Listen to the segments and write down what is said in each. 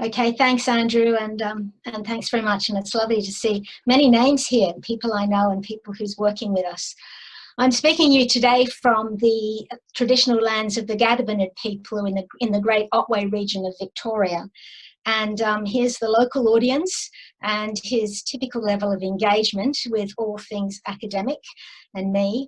Okay, thanks, Andrew, and thanks very much. And it's lovely to see many names here, people I know and people who's working with us. I'm speaking to you today from the traditional lands of the Gadibanid people in the Great Otway region of Victoria. And here's the local audience and his typical level of engagement with all things academic and me.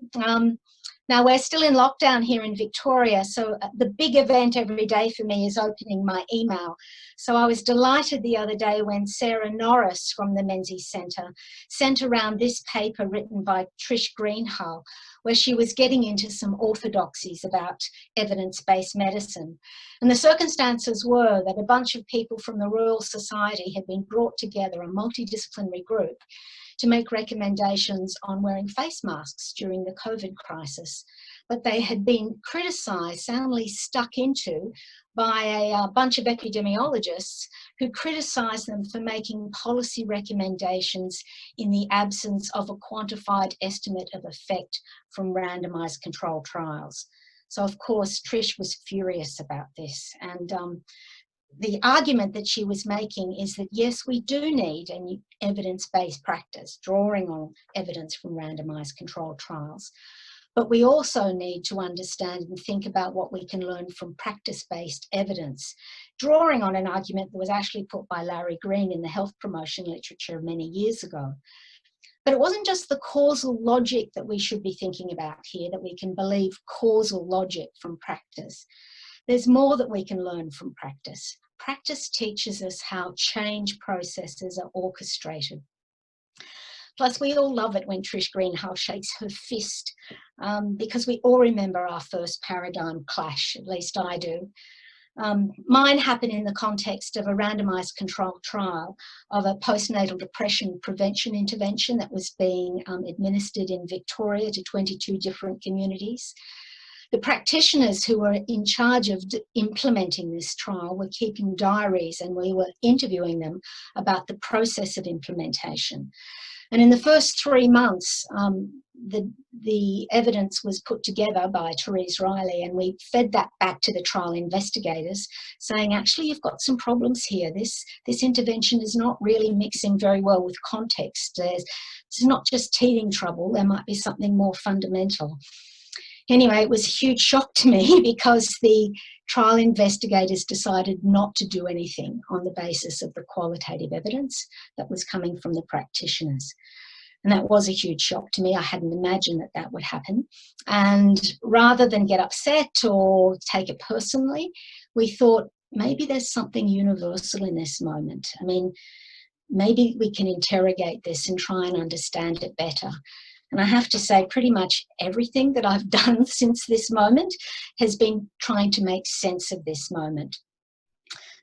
Now, we're still in lockdown here in Victoria, so the big event every day for me is opening my email. So I was delighted the other day when Sarah Norris from the Menzies Centre sent around this paper written by Trish Greenhalgh, where she was getting into some orthodoxies about evidence-based medicine. And the circumstances were that a bunch of people from the Royal Society had been brought together, a multidisciplinary group, to make recommendations on wearing face masks during the COVID crisis. But they had been criticised, soundly stuck into, by a bunch of epidemiologists who criticised them for making policy recommendations in the absence of a quantified estimate of effect from randomised controlled trials. So, of course, Trish was furious about this. And the argument that she was making is that, yes, we do need an evidence-based practice, drawing on evidence from randomised controlled trials. But we also need to understand and think about what we can learn from practice-based evidence, drawing on an argument that was actually put by Larry Green in the health promotion literature many years ago. But it wasn't just the causal logic that we should be thinking about here, that we can believe causal logic from practice. There's more that we can learn from practice. Practice teaches us how change processes are orchestrated. Plus, we all love it when Trish Greenhalgh shakes her fist because we all remember our first paradigm clash, at least I do. Mine happened in the context of a randomised controlled trial of a postnatal depression prevention intervention that was being administered in Victoria to 22 different communities. The practitioners who were in charge of implementing this trial were keeping diaries, and we were interviewing them about the process of implementation. And in the first 3 months, the evidence was put together by Therese Riley, and we fed that back to the trial investigators, saying, actually, you've got some problems here. This intervention is not really mixing very well with context. It's not just teething trouble. There might be something more fundamental. Anyway, it was a huge shock to me because the trial investigators decided not to do anything on the basis of the qualitative evidence that was coming from the practitioners. And that was a huge shock to me. I hadn't imagined that that would happen. And rather than get upset or take it personally, we thought maybe there's something universal in this moment. I mean, maybe we can interrogate this and try and understand it better. And I have to say, pretty much everything that I've done since this moment has been trying to make sense of this moment.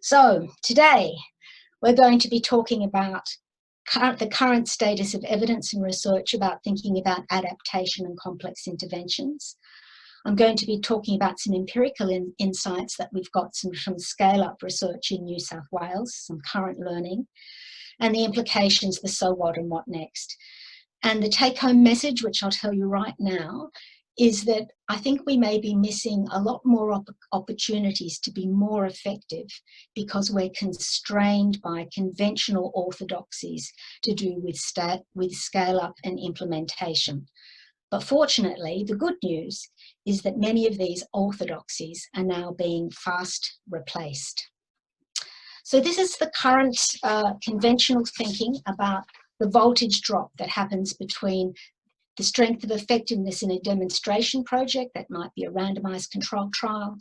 So today, we're going to be talking about the current status of evidence and research about thinking about adaptation and complex interventions. I'm going to be talking about some empirical insights that we've got from scale-up research in New South Wales, some current learning, and the implications for so what and what next. And the take-home message, which I'll tell you right now, is that I think we may be missing a lot more opportunities to be more effective because we're constrained by conventional orthodoxies to do with scale-up and implementation. But fortunately, the good news is that many of these orthodoxies are now being fast replaced. So this is the current conventional thinking about the voltage drop that happens between the strength of effectiveness in a demonstration project, that might be a randomised controlled trial,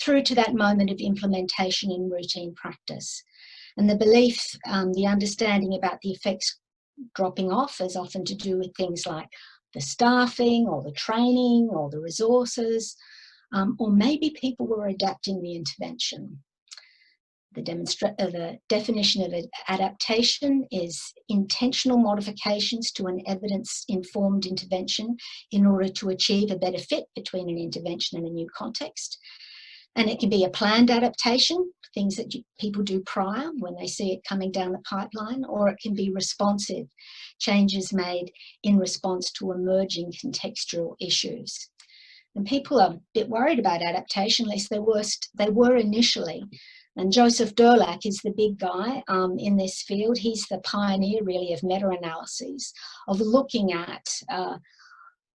through to that moment of implementation in routine practice. And the belief, the understanding about the effects dropping off is often to do with things like the staffing or the training or the resources, or maybe people were adapting the intervention. The definition of adaptation is intentional modifications to an evidence-informed intervention in order to achieve a better fit between an intervention and a new context. And it can be a planned adaptation, things that people do prior when they see it coming down the pipeline, or it can be responsive, changes made in response to emerging contextual issues. And people are a bit worried about adaptation, at least they were initially. And Joseph Durlak is the big guy in this field. He's the pioneer, really, of meta-analyses, of looking at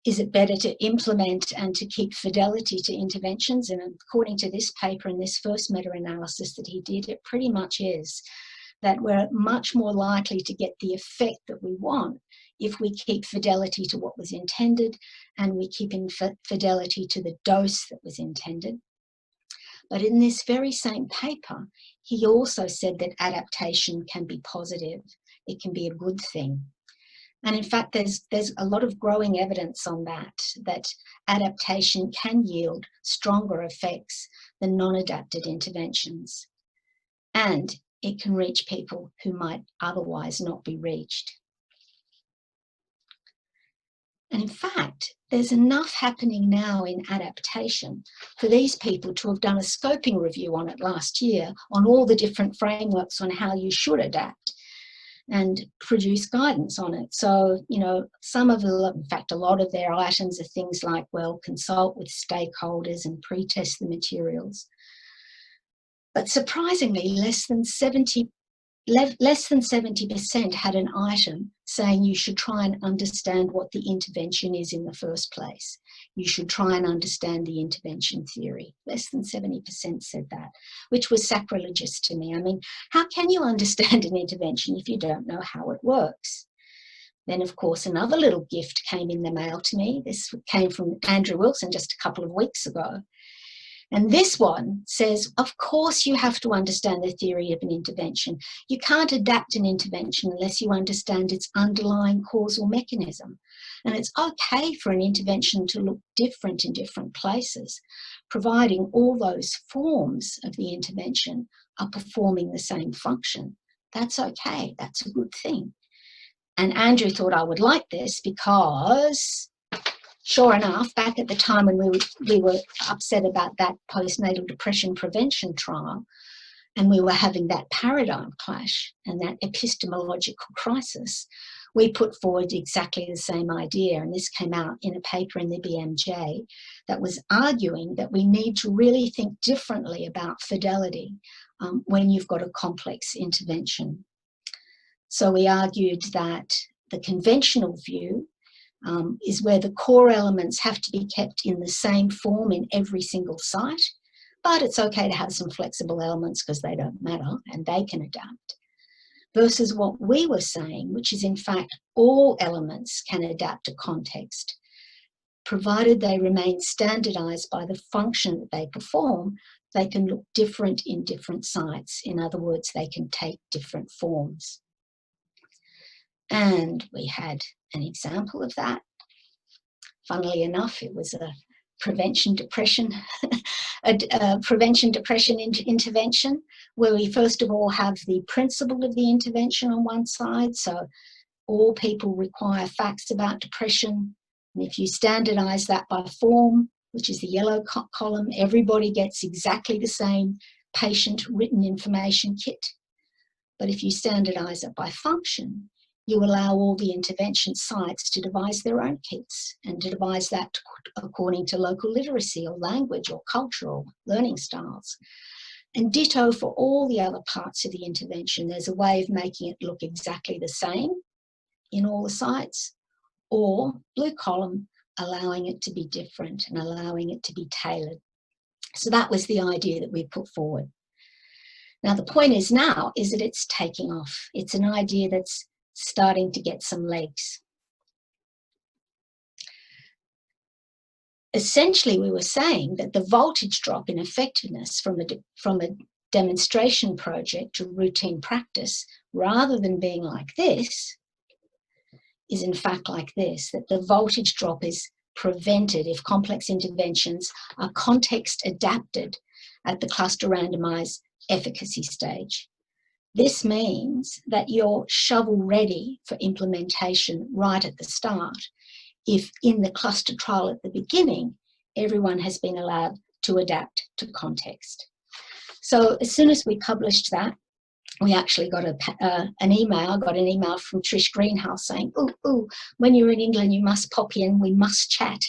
is it better to implement and to keep fidelity to interventions? And according to this paper and this first meta-analysis that he did, it pretty much is that we're much more likely to get the effect that we want if we keep fidelity to what was intended and we keep in fidelity to the dose that was intended. But in this very same paper, he also said that adaptation can be positive. It can be a good thing. And in fact, there's a lot of growing evidence on that adaptation can yield stronger effects than non-adapted interventions. And it can reach people who might otherwise not be reached. And in fact, there's enough happening now in adaptation for these people to have done a scoping review on it last year on all the different frameworks on how you should adapt and produce guidance on it. So, you know, in fact, a lot of their items are things like, well, consult with stakeholders and pre-test the materials. But surprisingly, less than 70% had an item saying you should try and understand what the intervention is in the first place. You should try and understand the intervention theory. Less than 70% said that, which was sacrilegious to me. I mean, how can you understand an intervention if you don't know how it works? Then, of course, another little gift came in the mail to me. This came from Andrew Wilson just a couple of weeks ago. And this one says, of course you have to understand the theory of an intervention. You can't adapt an intervention unless you understand its underlying causal mechanism. And it's okay for an intervention to look different in different places, providing all those forms of the intervention are performing the same function. That's okay, that's a good thing. And Andrew thought I would like this because, sure enough, back at the time when we were upset about that postnatal depression prevention trial, and we were having that paradigm clash and that epistemological crisis, we put forward exactly the same idea. And this came out in a paper in the BMJ that was arguing that we need to really think differently about fidelity when you've got a complex intervention. So we argued that the conventional view is where the core elements have to be kept in the same form in every single site, but it's okay to have some flexible elements because they don't matter and they can adapt. Versus what we were saying, which is in fact all elements can adapt to context, provided they remain standardized by the function that they perform. They can look different in different sites. In other words, they can take different forms. And we had an example of that. Funnily enough, it was a prevention depression intervention, where we first of all have the principle of the intervention on one side. So all people require facts about depression. And if you standardize that by form, which is the yellow column, everybody gets exactly the same patient written information kit. But if you standardize it by function, you allow all the intervention sites to devise their own kits and to devise that according to local literacy or language or cultural learning styles. And ditto for all the other parts of the intervention. There's a way of making it look exactly the same in all the sites, or blue column, allowing it to be different and allowing it to be tailored. So that was the idea that we put forward. Now the point is now is that it's taking off. It's an idea that's starting to get some legs. Essentially, we were saying that the voltage drop in effectiveness from a demonstration project to routine practice, rather than being like this, is in fact like this, that the voltage drop is prevented if complex interventions are context adapted at the cluster randomized efficacy stage. This means that you're shovel ready for implementation right at the start if in the cluster trial at the beginning, everyone has been allowed to adapt to context. So as soon as we published that, we actually got an email from Trish Greenhouse saying, ooh, when you're in England, you must pop in, we must chat.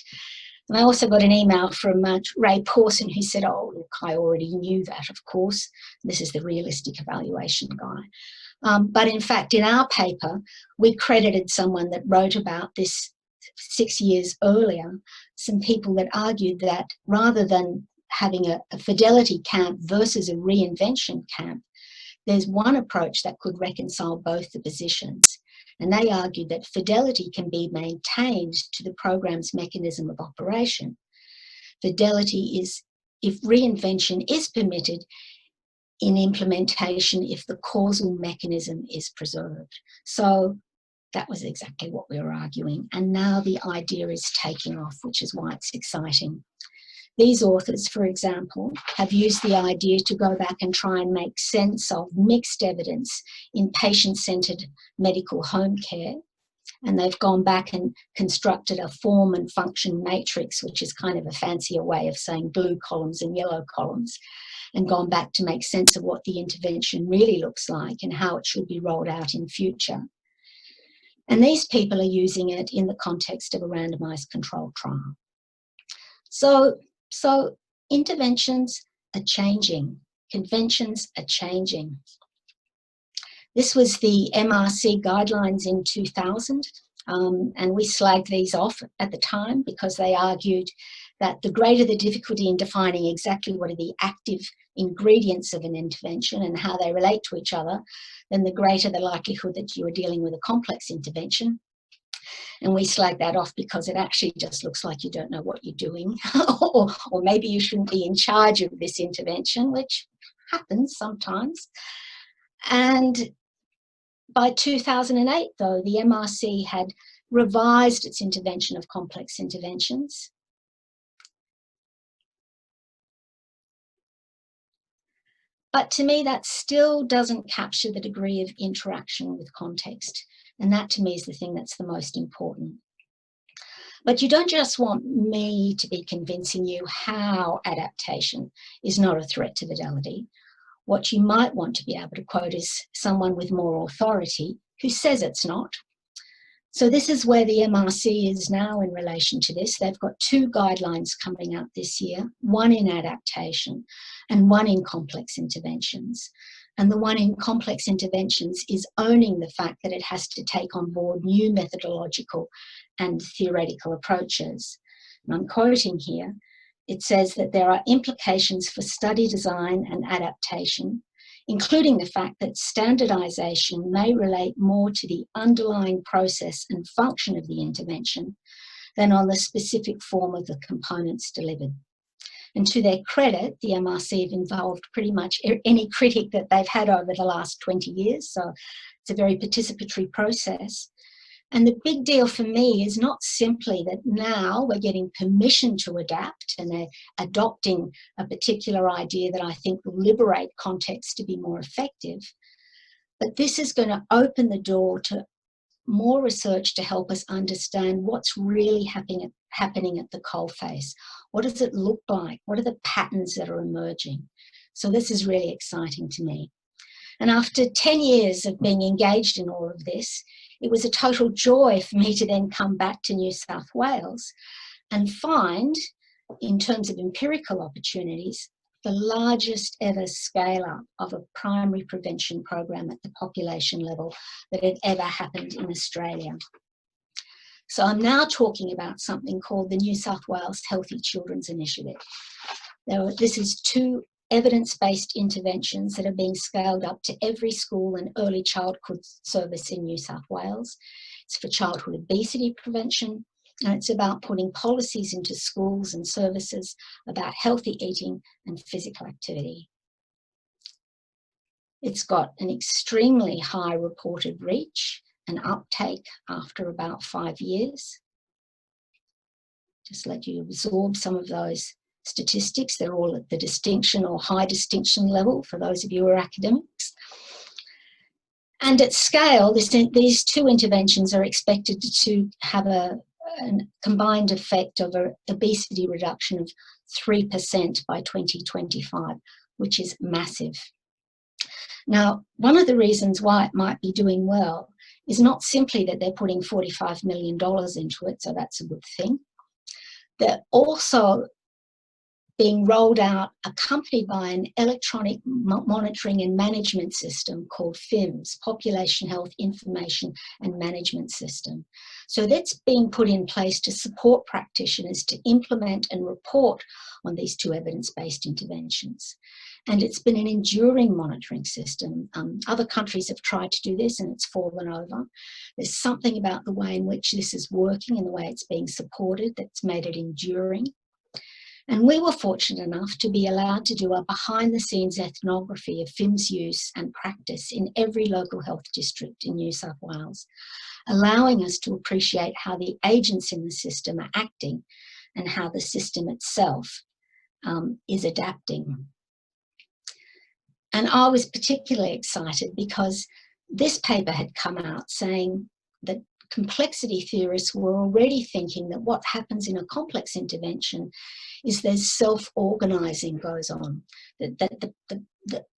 And I also got an email from Ray Pawson, who said, oh, look, I already knew that, of course. This is the realistic evaluation guy. But in fact, in our paper, we credited someone that wrote about this 6 years earlier, some people that argued that rather than having a fidelity camp versus a reinvention camp, there's one approach that could reconcile both the positions. And they argued that fidelity can be maintained to the program's mechanism of operation. Fidelity is if reinvention is permitted in implementation if the causal mechanism is preserved. So that was exactly what we were arguing. And now the idea is taking off, which is why it's exciting. These authors, for example, have used the idea to go back and try and make sense of mixed evidence in patient-centred medical home care. And they've gone back and constructed a form and function matrix, which is kind of a fancier way of saying blue columns and yellow columns, and gone back to make sense of what the intervention really looks like and how it should be rolled out in future. And these people are using it in the context of a randomised controlled trial. So interventions are changing, conventions are changing. This was the MRC guidelines in 2000, and we slagged these off at the time because they argued that the greater the difficulty in defining exactly what are the active ingredients of an intervention and how they relate to each other, then the greater the likelihood that you are dealing with a complex intervention. And we slag that off because it actually just looks like you don't know what you're doing, or maybe you shouldn't be in charge of this intervention, which happens sometimes. And by 2008, though, the MRC had revised its intervention of complex interventions. But to me, that still doesn't capture the degree of interaction with context. And that to me is the thing that's the most important. But you don't just want me to be convincing you how adaptation is not a threat to fidelity. What you might want to be able to quote is someone with more authority who says it's not. So this is where the MRC is now in relation to this. They've got 2 guidelines coming out this year, one in adaptation and one in complex interventions. And the one in complex interventions is owning the fact that it has to take on board new methodological and theoretical approaches. And I'm quoting here. It says that there are implications for study design and adaptation, including the fact that standardisation may relate more to the underlying process and function of the intervention than on the specific form of the components delivered. And to their credit, the MRC have involved pretty much any critic that they've had over the last 20 years, so it's a very participatory process. And the big deal for me is not simply that now we're getting permission to adapt and they're adopting a particular idea that I think will liberate context to be more effective, but this is going to open the door to more research to help us understand what's really happening at the coalface. What does it look like? What are the patterns that are emerging? So this is really exciting to me. And after 10 years of being engaged in all of this, it was a total joy for me to then come back to New South Wales and find, in terms of empirical opportunities, the largest ever scale-up of a primary prevention program at the population level that had ever happened in Australia. So I'm now talking about something called the New South Wales Healthy Children's Initiative. This is 2 evidence-based interventions that are being scaled up to every school and early childhood service in New South Wales. It's for childhood obesity prevention, and it's about putting policies into schools and services about healthy eating and physical activity. It's got an extremely high reported reach and uptake after about 5 years. Just let you absorb some of those statistics. They're all at the distinction or high distinction level for those of you who are academics. And at scale, these 2 interventions are expected to have a combined effect of an obesity reduction of 3% by 2025, which is massive. Now, one of the reasons why it might be doing well is not simply that they're putting $45 million into it, so that's a good thing, They're also being rolled out, accompanied by an electronic monitoring and management system called FIMS, Population Health Information and Management System. So that's being put in place to support practitioners to implement and report on these two evidence-based interventions. And it's been an enduring monitoring system. Other countries have tried to do this and it's fallen over. There's something about the way in which this is working and the way it's being supported that's made it enduring. And we were fortunate enough to be allowed to do a behind-the-scenes ethnography of FIMS use and practice in every local health district in New South Wales, allowing us to appreciate how the agents in the system are acting and how the system itself is adapting. And I was particularly excited because this paper had come out saying that complexity theorists were already thinking that what happens in a complex intervention is there's self-organising goes on, that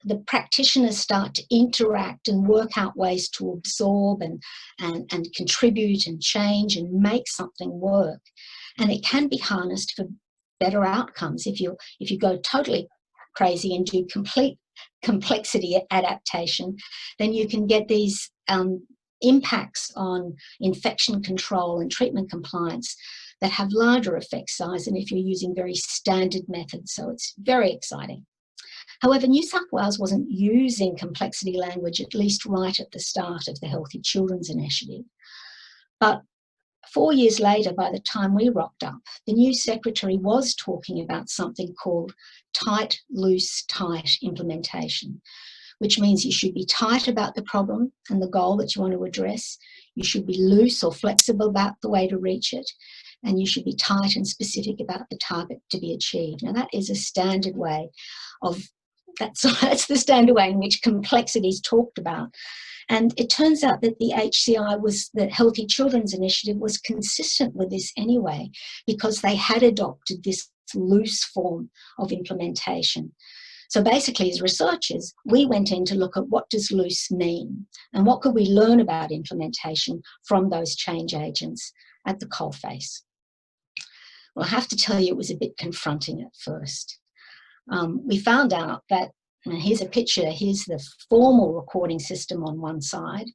the practitioners start to interact and work out ways to absorb and contribute and change and make something work. And it can be harnessed for better outcomes. If you go totally crazy and do complete complexity adaptation, then you can get these impacts on infection control and treatment compliance that have larger effect size than if you're using very standard methods. So it's very exciting. However, New South Wales wasn't using complexity language, at least right at the start of the Healthy Children's Initiative. But 4 years later, by the time we rocked up, the new secretary was talking about something called tight, loose, tight implementation, which means you should be tight about the problem and the goal that you want to address. You should be loose or flexible about the way to reach it. And you should be tight and specific about the target to be achieved. Now, that is a standard way of, that's the standard way in which complexity is talked about. And it turns out that the HCI the Healthy Children's Initiative was consistent with this anyway, because they had adopted this loose form of implementation. So basically, as researchers, we went in to look at what does loose mean and what could we learn about implementation from those change agents at the coalface. Well, I have to tell you, it was a bit confronting at first. We found out that, and here's a picture, here's the formal recording system on one side,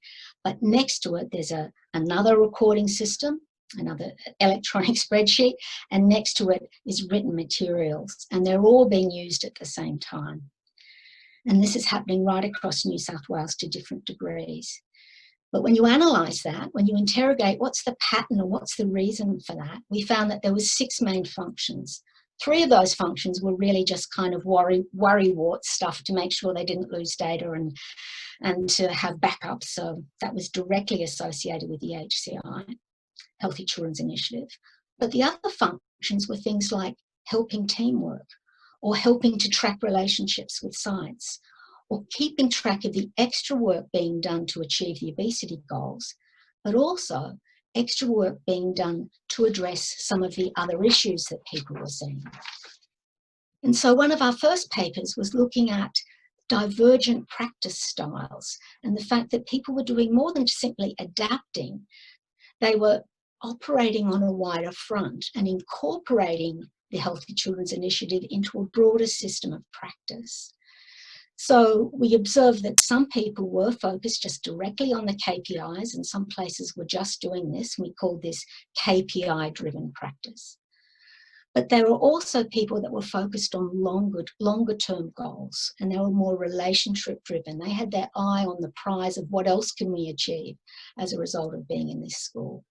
but next to it there's another recording system, another electronic spreadsheet, and next to it is written materials, and they're all being used at the same time. And this is happening right across New South Wales to different degrees. But when you analyse that, when you interrogate what's the pattern or what's the reason for that, we found that there were 6 main functions. 3 of those functions were really just kind of worrywart stuff to make sure they didn't lose data and to have backups. So that was directly associated with the HCI, Healthy Children's Initiative. But the other functions were things like helping teamwork, or helping to track relationships with sites, or keeping track of the extra work being done to achieve the obesity goals, but also extra work being done to address some of the other issues that people were seeing. And so one of our first papers was looking at divergent practice styles and the fact that people were doing more than simply adapting. They were operating on a wider front and incorporating the Healthy Children's Initiative into a broader system of practice. So we observed that some people were focused just directly on the KPIs, and some places were just doing this. We called this KPI-driven practice. But there were also people that were focused on longer-term goals, and they were more relationship-driven. They had their eye on the prize of what else can we achieve as a result of being in this school.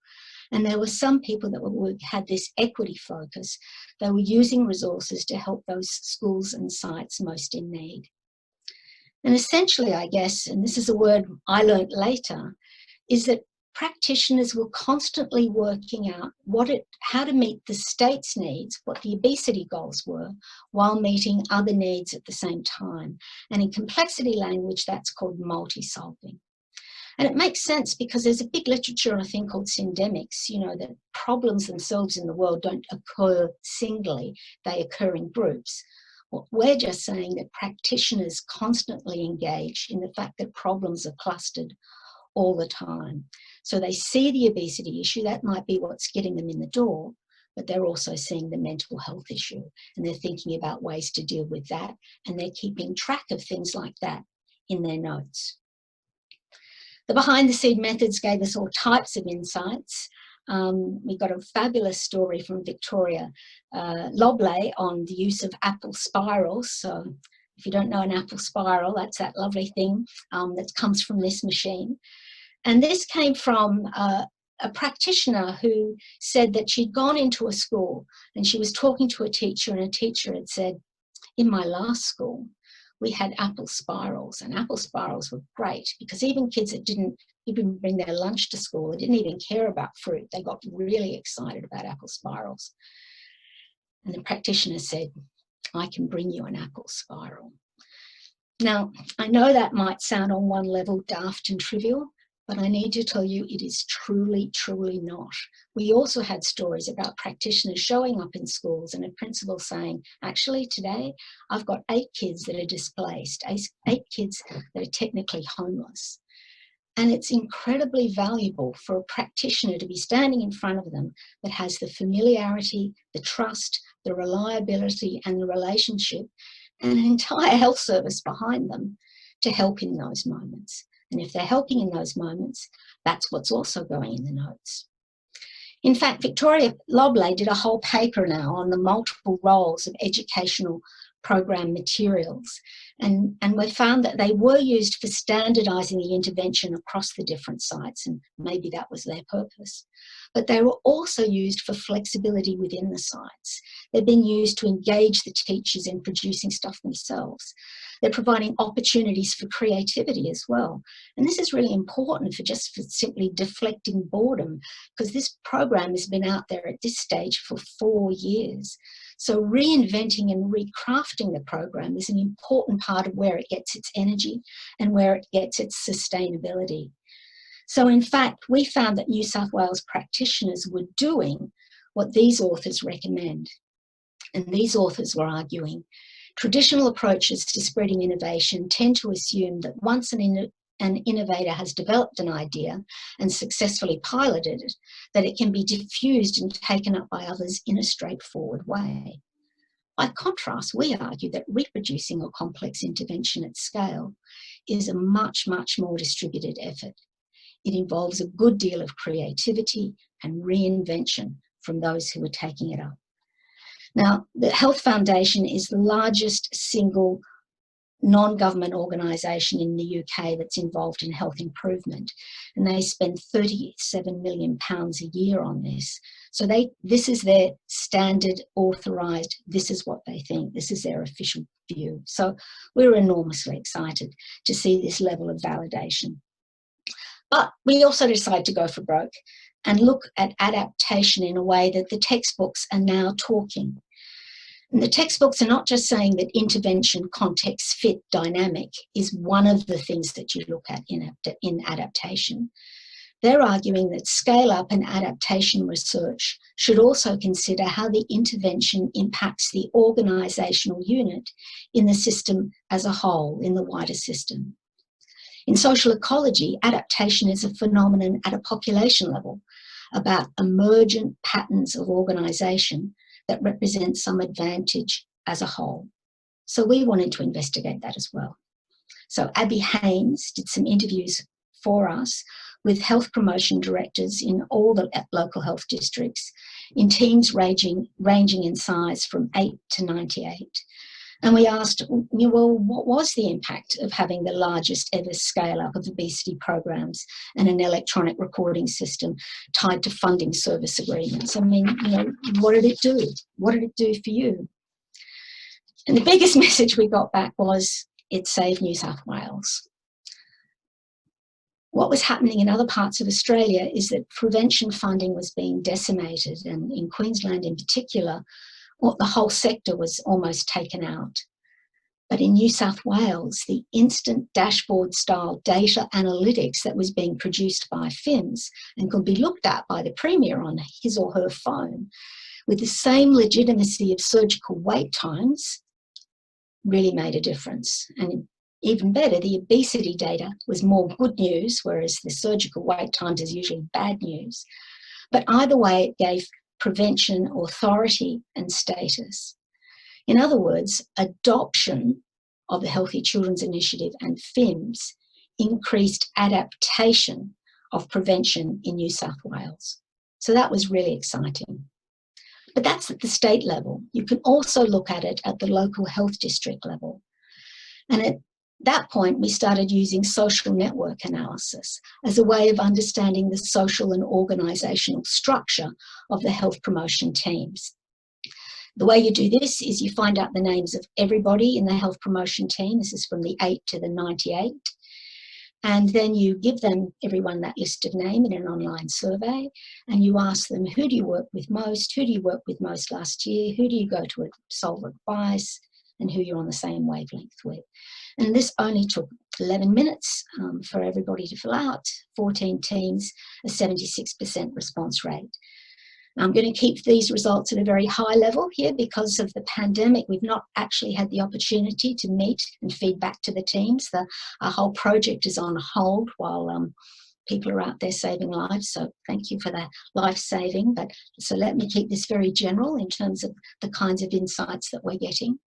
And there were some people that had this equity focus. They were using resources to help those schools and sites most in need. And essentially, I guess, and this is a word I learnt later, is that practitioners were constantly working out how to meet the state's needs, what the obesity goals were, while meeting other needs at the same time. And in complexity language, that's called multi-solving. And it makes sense because there's a big literature on a thing called syndemics, you know, that problems themselves in the world don't occur singly, they occur in groups. Well, we're just saying that practitioners constantly engage in the fact that problems are clustered all the time. So they see the obesity issue, that might be what's getting them in the door, but they're also seeing the mental health issue, and they're thinking about ways to deal with that, and they're keeping track of things like that in their notes. The behind-the-scene methods gave us all types of insights. We got a fabulous story from Victoria Lobley on the use of apple spirals. So if you don't know an apple spiral, that's that lovely thing that comes from this machine. And this came from a practitioner who said that she'd gone into a school and she was talking to a teacher, and a teacher had said, in my last school, we had apple spirals, and apple spirals were great because even kids that didn't even bring their lunch to school, they didn't even care about fruit, they got really excited about apple spirals. And the practitioner said, I can bring you an apple spiral. Now, I know that might sound on one level daft and trivial, but I need to tell you it is truly, truly not. We also had stories about practitioners showing up in schools and a principal saying, actually today I've got 8 kids that are displaced, 8 kids that are technically homeless. And it's incredibly valuable for a practitioner to be standing in front of them that has the familiarity, the trust, the reliability and the relationship and an entire health service behind them to help in those moments. And if they're helping in those moments, that's what's also going in the notes. In fact, Victoria Lobley did a whole paper now on the multiple roles of educational program materials. And we found that they were used for standardising the intervention across the different sites, and maybe that was their purpose. But they were also used for flexibility within the sites. They've been used to engage the teachers in producing stuff themselves. They're providing opportunities for creativity as well. And this is really important for simply deflecting boredom, because this program has been out there at this stage for 4 years. So reinventing and recrafting the program is an important part of where it gets its energy and where it gets its sustainability. So in fact, we found that New South Wales practitioners were doing what these authors recommend. And these authors were arguing, traditional approaches to spreading innovation tend to assume that once an innovator has developed an idea and successfully piloted it, that it can be diffused and taken up by others in a straightforward way. By contrast, we argue that reproducing a complex intervention at scale is a much, much more distributed effort. It involves a good deal of creativity and reinvention from those who are taking it up. Now, the Health Foundation is the largest single non-government organisation in the UK that's involved in health improvement, and they spend £37 million a year on this. So this is their standard authorised, this is what they think, this is their official view. So we're enormously excited to see this level of validation. But we also decided to go for broke and look at adaptation in a way that the textbooks are now talking. And the textbooks are not just saying that intervention, context, fit, dynamic is one of the things that you look at in adaptation. They're arguing that scale-up and adaptation research should also consider how the intervention impacts the organisational unit in the system as a whole, in the wider system. In social ecology, adaptation is a phenomenon at a population level about emergent patterns of organisation that represent some advantage as a whole. So we wanted to investigate that as well. So Abby Haynes did some interviews for us with health promotion directors in all the local health districts in teams ranging in size from 8 to 98. And we asked, well, what was the impact of having the largest ever scale-up of obesity programs and an electronic recording system tied to funding service agreements? I mean, what did it do? What did it do for you? And the biggest message we got back was it saved New South Wales. What was happening in other parts of Australia is that prevention funding was being decimated, and in Queensland in particular, the whole sector was almost taken out. But in New South Wales, the instant dashboard-style data analytics that was being produced by FIMS and could be looked at by the Premier on his or her phone, with the same legitimacy of surgical wait times, really made a difference. And even better, the obesity data was more good news, whereas the surgical wait times is usually bad news. But either way, it gave prevention authority and status. In other words, adoption of the Healthy Children's Initiative and FIMS increased adaptation of prevention in New South Wales. So that was really exciting. But that's at the state level. You can also look at it at the local health district level. And at that point, we started using social network analysis as a way of understanding the social and organisational structure of the health promotion teams. The way you do this is you find out the names of everybody in the health promotion team. This is from the 8 to the 98. And then you give them, everyone, that list of name in an online survey, and you ask them, who do you work with most? Who do you work with most last year? Who do you go to solve advice? And who you're on the same wavelength with. And this only took 11 minutes for everybody to fill out, 14 teams, a 76% response rate. I'm going to keep these results at a very high level here because of the pandemic. We've not actually had the opportunity to meet and feed back to the teams. Our whole project is on hold while people are out there saving lives. So thank you for that life-saving. So let me keep this very general in terms of the kinds of insights that we're getting.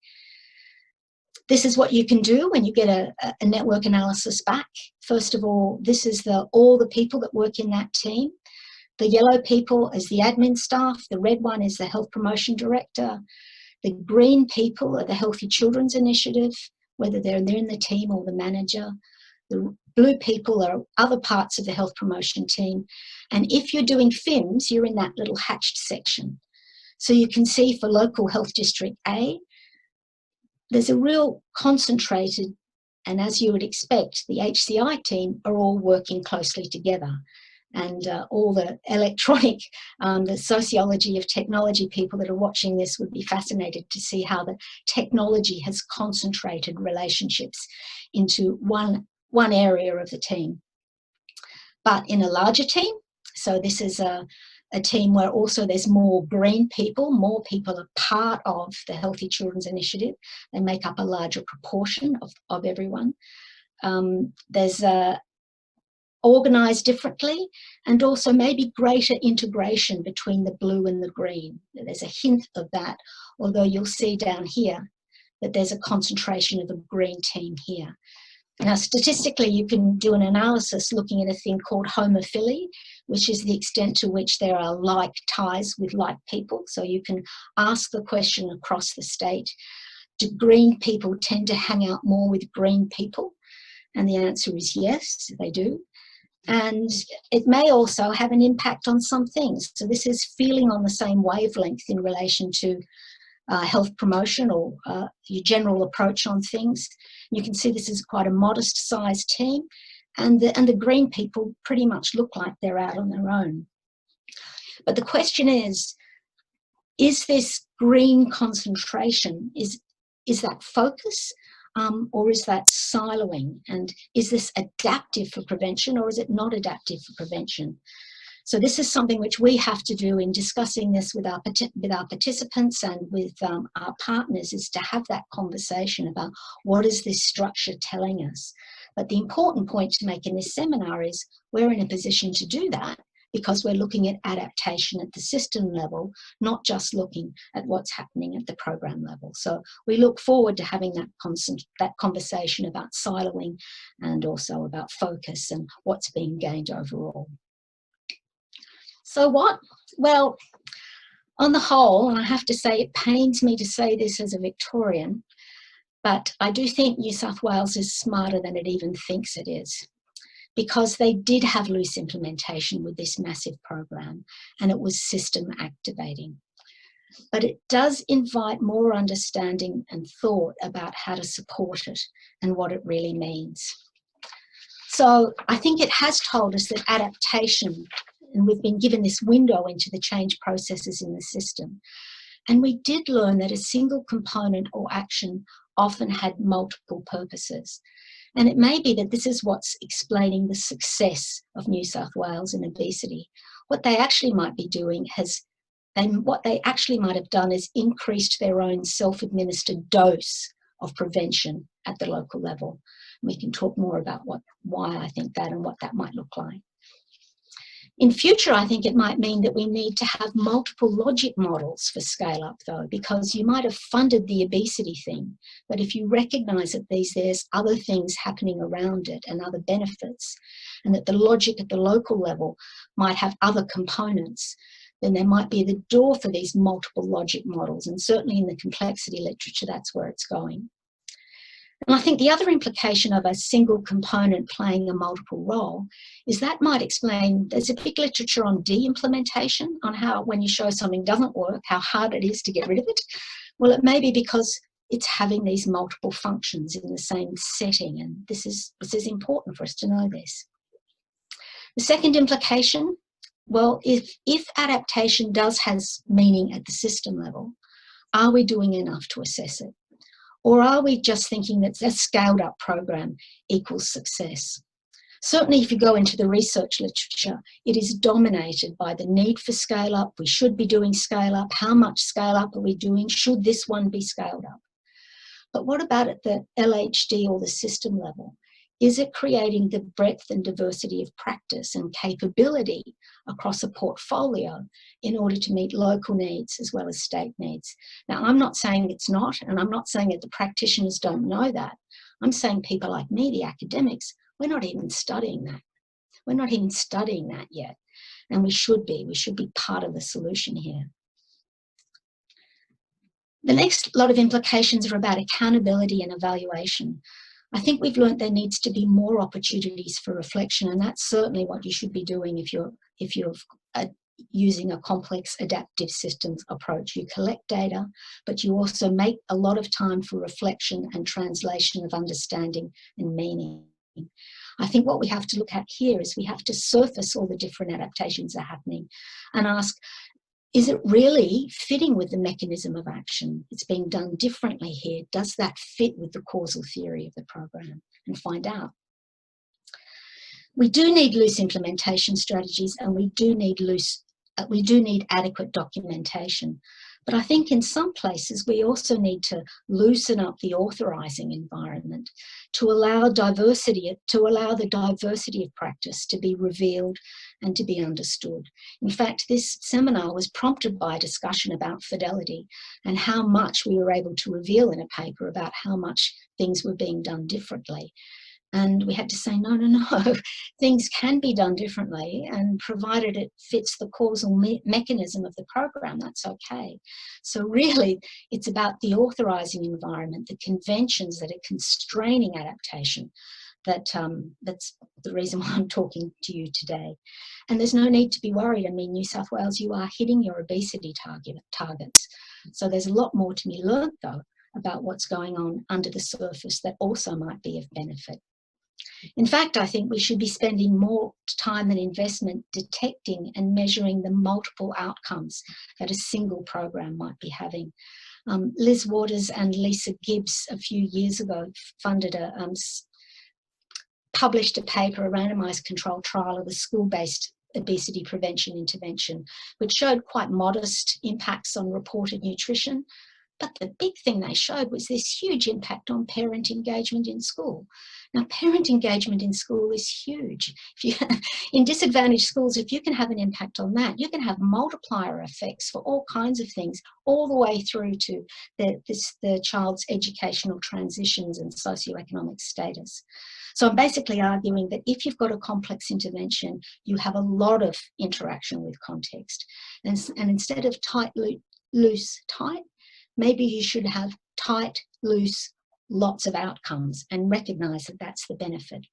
This is what you can do when you get a network analysis back. First of all, this is all the people that work in that team. The yellow people is the admin staff. The red one is the health promotion director. The green people are the Healthy Children's Initiative, whether they're in the team or the manager. The blue people are other parts of the health promotion team. And if you're doing FIMS, you're in that little hatched section. So you can see for local health district A, there's a real concentrated, and as you would expect, the HCI team are all working closely together. And all the electronic, the sociology of technology people that are watching this would be fascinated to see how the technology has concentrated relationships into one area of the team. But in a larger team, so this is a team where also there's more green people, more people are part of the Healthy Children's Initiative. They make up a larger proportion of everyone. There's organised differently, and also maybe greater integration between the blue and the green. There's a hint of that, although you'll see down here that there's a concentration of the green team here. Now, statistically, you can do an analysis looking at a thing called homophily, which is the extent to which there are like ties with like people. So you can ask the question across the state, do green people tend to hang out more with green people? And the answer is yes, they do. And it may also have an impact on some things. So this is feeling on the same wavelength in relation to health promotion or your general approach on things. You can see this is quite a modest sized team, and the green people pretty much look like they're out on their own. But the question is this green concentration, is that focus? Or is that siloing? And is this adaptive for prevention, or is it not adaptive for prevention? So this is something which we have to do in discussing this with our participants and with our partners, is to have that conversation about what is this structure telling us. But the important point to make in this seminar is we're in a position to do that because we're looking at adaptation at the system level, not just looking at what's happening at the program level. So we look forward to having that conversation about siloing and also about focus and what's being gained overall. So what? Well, on the whole, and I have to say it pains me to say this as a Victorian, but I do think New South Wales is smarter than it even thinks it is, because they did have loose implementation with this massive program and it was system activating. But it does invite more understanding and thought about how to support it and what it really means. So I think it has told us that adaptation, and we've been given this window into the change processes in the system. And we did learn that a single component or action often had multiple purposes. And it may be that this is what's explaining the success of New South Wales in obesity. What they actually might be doing what they actually might have done is increased their own self-administered dose of prevention at the local level. And we can talk more about why I think that and what that might look like. In future, I think it might mean that we need to have multiple logic models for scale up though, because you might have funded the obesity thing, but if you recognise that there's other things happening around it and other benefits, and that the logic at the local level might have other components, then there might be the door for these multiple logic models, and certainly in the complexity literature, that's where it's going. And I think the other implication of a single component playing a multiple role is that might explain, there's a big literature on de-implementation, on how when you show something doesn't work, how hard it is to get rid of it. Well, it may be because it's having these multiple functions in the same setting, and this is important for us to know this. The second implication, well, if adaptation has meaning at the system level, are we doing enough to assess it? Or are we just thinking that a scaled up program equals success? Certainly if you go into the research literature, it is dominated by the need for scale up. We should be doing scale up. How much scale up are we doing? Should this one be scaled up? But what about at the LHD or the system level? Is it creating the breadth and diversity of practice and capability across a portfolio in order to meet local needs as well as state needs? Now, I'm not saying it's not, and I'm not saying that the practitioners don't know that. I'm saying people like me, the academics, we're not even studying that. We're not even studying that yet. And we should be. We should be part of the solution here. The next lot of implications are about accountability and evaluation. I think we've learnt there needs to be more opportunities for reflection, and that's certainly what you should be doing if you're using a complex adaptive systems approach. You collect data, but you also make a lot of time for reflection and translation of understanding and meaning. I think what we have to look at here is we have to surface all the different adaptations that are happening and ask, is it really fitting with the mechanism of action? It's being done differently here. Does that fit with the causal theory of the program? And find out. We do need loose implementation strategies, and we do need adequate documentation. But I think in some places we also need to loosen up the authorising environment to allow the diversity of practice to be revealed and to be understood. In fact, this seminar was prompted by a discussion about fidelity and how much we were able to reveal in a paper about how much things were being done differently. And we had to say, no, things can be done differently, and provided it fits the causal mechanism of the program, that's okay. So really, it's about the authorising environment, the conventions that are constraining adaptation, that's the reason why I'm talking to you today. And there's no need to be worried. I mean, New South Wales, you are hitting your obesity targets. So there's a lot more to be learnt, though, about what's going on under the surface that also might be of benefit. In fact, I think we should be spending more time and investment detecting and measuring the multiple outcomes that a single program might be having. Liz Waters and Lisa Gibbs a few years ago published a paper, a randomised controlled trial of a school-based obesity prevention intervention, which showed quite modest impacts on reported nutrition. But the big thing they showed was this huge impact on parent engagement in school. Now, parent engagement in school is huge. In disadvantaged schools, if you can have an impact on that, you can have multiplier effects for all kinds of things, all the way through to the child's educational transitions and socioeconomic status. So I'm basically arguing that if you've got a complex intervention, you have a lot of interaction with context. And instead of tight, loose, tight, maybe you should have tight, loose, lots of outcomes, and recognise that that's the benefit.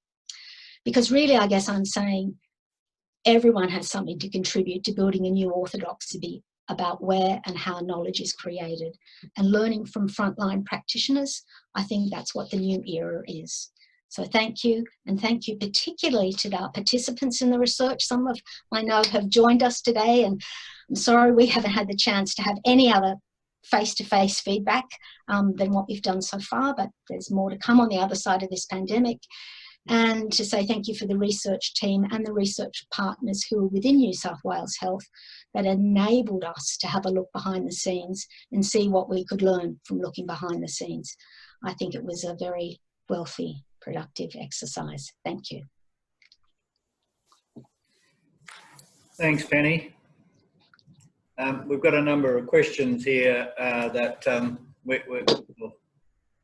Because really, I guess I'm saying everyone has something to contribute to building a new orthodoxy about where and how knowledge is created. And learning from frontline practitioners, I think that's what the new era is. So thank you, and thank you particularly to our participants in the research. Some of I know have joined us today, and I'm sorry we haven't had the chance to have any other face-to-face feedback than what we've done so far, but there's more to come on the other side of this pandemic. And to say thank you for the research team and the research partners who are within New South Wales Health that enabled us to have a look behind the scenes and see what we could learn from looking behind the scenes. I think it was a very wealthy, productive exercise. Thank you. Thanks, Penny. We've got a number of questions here that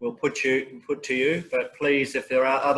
we'll put to you. But please, if there are